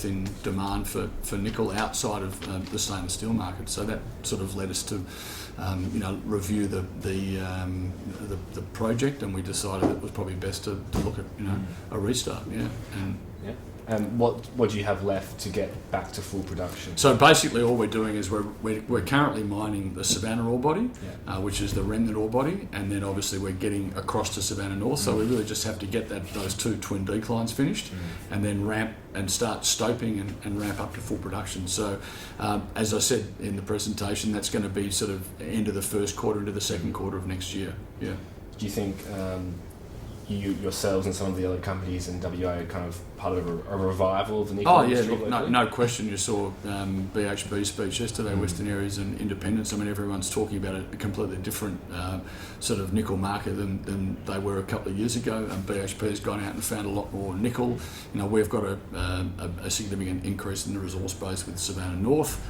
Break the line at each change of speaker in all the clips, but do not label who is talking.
growth in demand for nickel outside of the stainless steel market. So that sort of led us to review the project, and we decided it was probably best to look at a restart.
And what do you have left to get back to full production?
So basically all we're doing is we're currently mining the Savannah ore body, which is the remnant ore body, and then obviously we're getting across to Savannah North, so we really just have to get those two twin declines finished and then ramp and start stoping and ramp up to full production. So as I said in the presentation, that's going to be sort of end of the first quarter into the second quarter of next year. Yeah.
Do you think yourselves and some of the other companies in WA are kind of part of a revival of the nickel industry?
Look, no question. You saw BHB's speech yesterday, Western Areas and Independence. I mean, everyone's talking about a completely different sort of nickel market than they were a couple of years ago. And BHP has gone out and found a lot more nickel. We've got a significant increase in the resource base with Savannah North.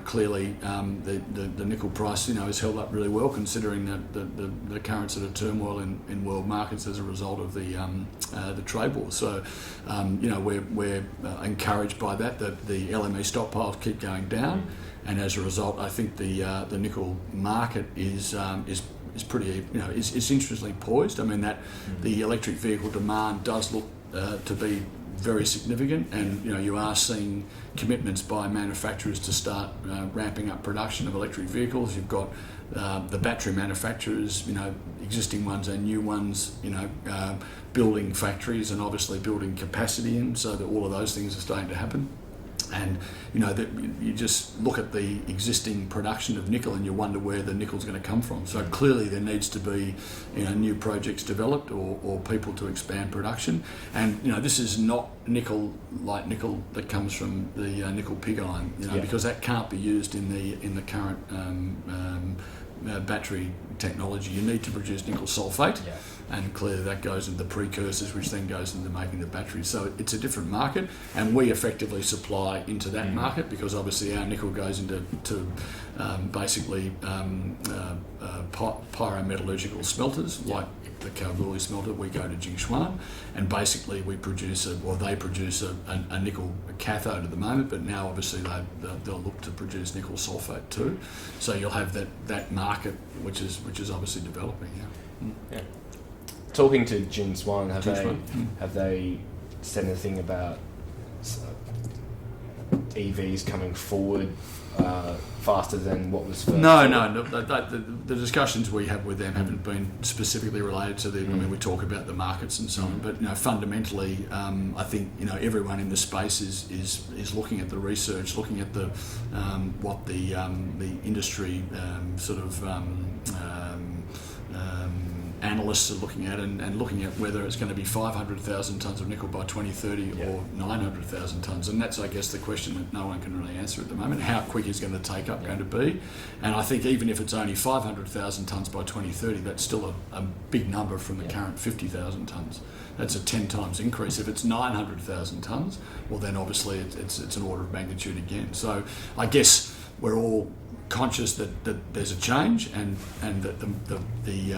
Clearly the nickel price has held up really well, considering the current sort of turmoil in world markets as a result of the trade war. So we're encouraged by that the LME stockpiles keep going down, and as a result I think the nickel market is pretty is interestingly poised. I mean that the electric vehicle demand does look to be very significant, and you are seeing commitments by manufacturers to start ramping up production of electric vehicles. You've got the battery manufacturers, existing ones and new ones, building factories and obviously building capacity in, so that all of those things are starting to happen. And you just look at the existing production of nickel and you wonder where the nickel's going to come from. So clearly there needs to be new projects developed or people to expand production. And this is not nickel like nickel that comes from the nickel pig iron, because that can't be used in the current battery technology. You need to produce nickel sulfate. And clearly that goes into the precursors, which then goes into making the batteries. So it's a different market, and we effectively supply into that market, because obviously our nickel goes into basically pyrometallurgical smelters, like the Kalgoorlie smelter. We go to Jingshuan, and basically we produce they produce a nickel cathode at the moment, but now obviously they'll look to produce nickel sulfate too. So you'll have that market, which is obviously developing.
Talking to Jingshuan, have they said anything about EVs coming forward faster than what was first?
No. The discussions we have with them haven't been specifically related to I mean, we talk about the markets and so on, but fundamentally, I think everyone in the space is looking at the research, looking at the what the industry analysts are looking at, and looking at whether it's going to be 500,000 tonnes of nickel by 2030 or 900,000 tonnes. And that's, I guess, the question that no one can really answer at the moment. How quick is going to take up going to be? And I think even if it's only 500,000 tonnes by 2030, that's still a big number from the current 50,000 tonnes. That's a 10 times increase. If it's 900,000 tonnes, well then obviously it's an order of magnitude again. So I guess we're all conscious that there's a change, and that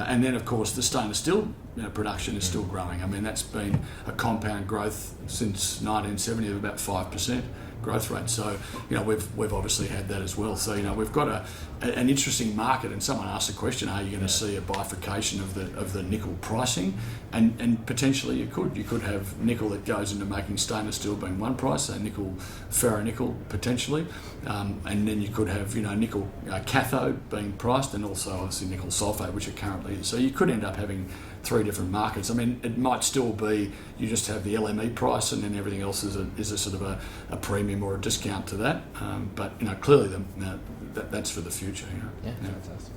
and then of course the stainless steel production is still growing. I mean, that's been a compound growth since 1970 of about 5% growth rate. So we've obviously had that as well. So we've got an interesting market. And someone asked the question: are you going to see a bifurcation of the nickel pricing? And potentially you could have nickel that goes into making stainless steel being one price, so nickel ferronickel potentially, and then you could have nickel cathode being priced, and also obviously nickel sulfate, which are currently. So you could end up having three different markets. I mean, it might still be you just have the LME price, and then everything else is a sort of a premium or a discount to that. But clearly that's for the future.
Yeah, fantastic.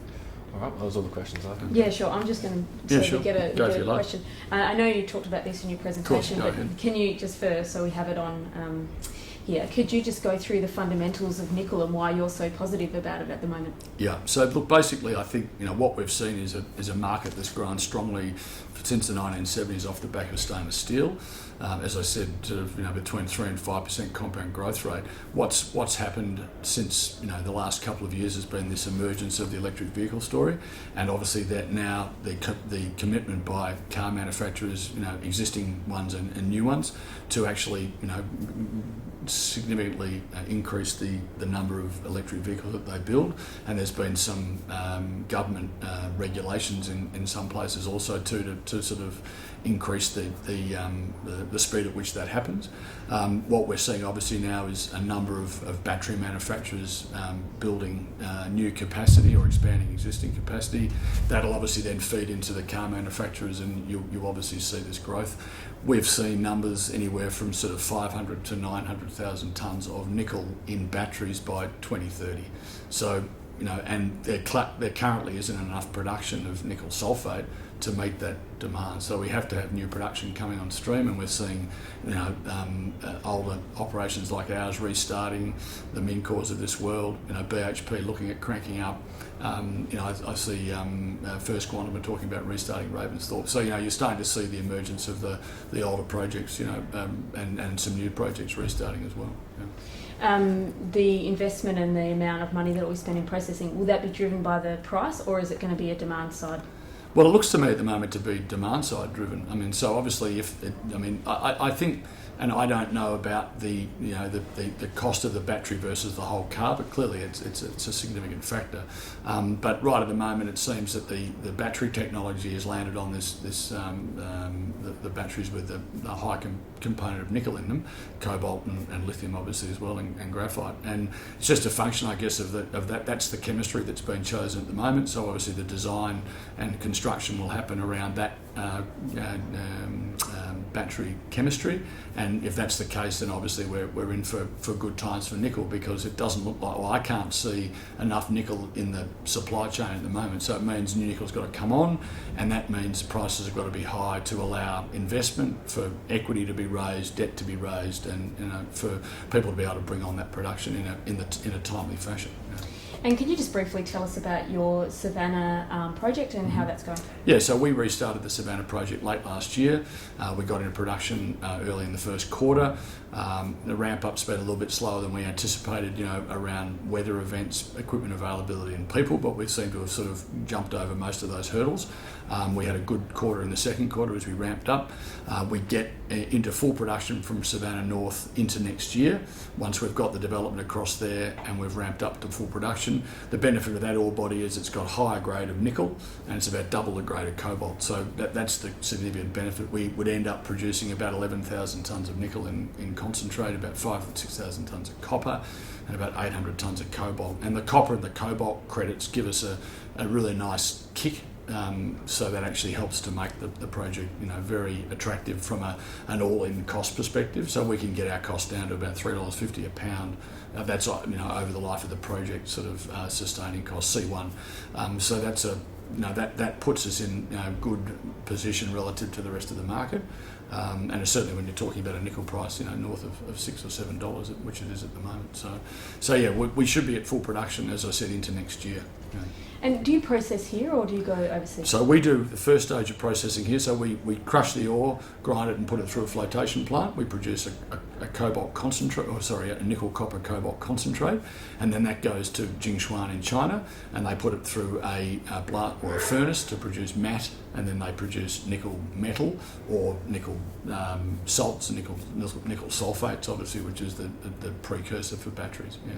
All right, well, those are all the questions I have.
Yeah, sure. I'm just going to get a question. I know you talked about this in your presentation, but can you just so we have it on here, could you just go through the fundamentals of nickel and why you're so positive about it at the moment?
Yeah. So look, basically, I think what we've seen is a market that's grown strongly since the 1970s off the back of stainless steel. as I said, sort of, between 3 and 5% compound growth rate. What's happened since the last couple of years has been this emergence of the electric vehicle story, and obviously that now the commitment by car manufacturers, existing ones and new ones, to actually significantly increase the number of electric vehicles that they build, and there's been some government regulations in some places also to sort of increase the speed at which that happens. What we're seeing obviously now is a number of battery manufacturers building new capacity or expanding existing capacity. That'll obviously then feed into the car manufacturers, and you obviously see this growth. We've seen numbers anywhere from sort of 500 to 900,000 tonnes of nickel in batteries by 2030. So, and there currently isn't enough production of nickel sulfate to meet that demand. So we have to have new production coming on stream, and we're seeing older operations like ours restarting, the Mincors of this world, BHP looking at cranking up. I see First Quantum are talking about restarting Ravensthorpe. So you're starting to see the emergence of the older projects, and some new projects restarting as well. Yeah.
The investment and the amount of money that we spend in processing, will that be driven by the price, or is it going to be a demand side?
Well, it looks to me at the moment to be demand side driven. So obviously, I think, and I don't know about the cost of the battery versus the whole car, but clearly it's a significant factor. But right at the moment, it seems that the battery technology has landed on the batteries with the high component of nickel in them, cobalt and lithium obviously as well, and graphite. And it's just a function, I guess, of that. That's the chemistry that's been chosen at the moment. So obviously the design and construction will happen around that battery chemistry, and if that's the case, then obviously we're in for good times for nickel, because it doesn't look like, I can't see enough nickel in the supply chain at the moment. So it means new nickel's got to come on, and that means prices have got to be high to allow investment, for equity to be raised, debt to be raised, and for people to be able to bring on that production in a timely fashion.
And can you just briefly tell us about your Savannah project and how that's going?
Yeah, so we restarted the Savannah project late last year. We got into production early in the first quarter. The ramp-up's been a little bit slower than we anticipated, around weather events, equipment availability and people, but we seem to have sort of jumped over most of those hurdles. We had a good quarter in the second quarter as we ramped up. We get into full production from Savannah North into next year, once we've got the development across there and we've ramped up to full production. The benefit of that ore body is it's got higher grade of nickel, and it's about double the grade of cobalt. So that's the significant benefit. We would end up producing about 11,000 tonnes of nickel in concentrate, about 5,000 to 6,000 tonnes of copper, and about 800 tonnes of cobalt. And the copper and the cobalt credits give us a really nice kick. So that actually helps to make the project, very attractive from an all-in cost perspective. So we can get our cost down to about $3.50 a pound. That's over the life of the project, sort of sustaining cost C1. So that's that puts us in a good position relative to the rest of the market. And certainly when you're talking about a nickel price, north of $6 or $7, which it is at the moment. So yeah, we should be at full production, as I said, into next year. Yeah.
And do you process here, or do you go overseas?
So we do the first stage of processing here. So we crush the ore, grind it and put it through a flotation plant. We produce a cobalt concentrate, a nickel copper cobalt concentrate, and then that goes to Jingshuan in China, and they put it through a plant or a furnace to produce matte, and then they produce nickel metal or nickel salts, nickel sulfates, obviously, which is the precursor for batteries. Yeah.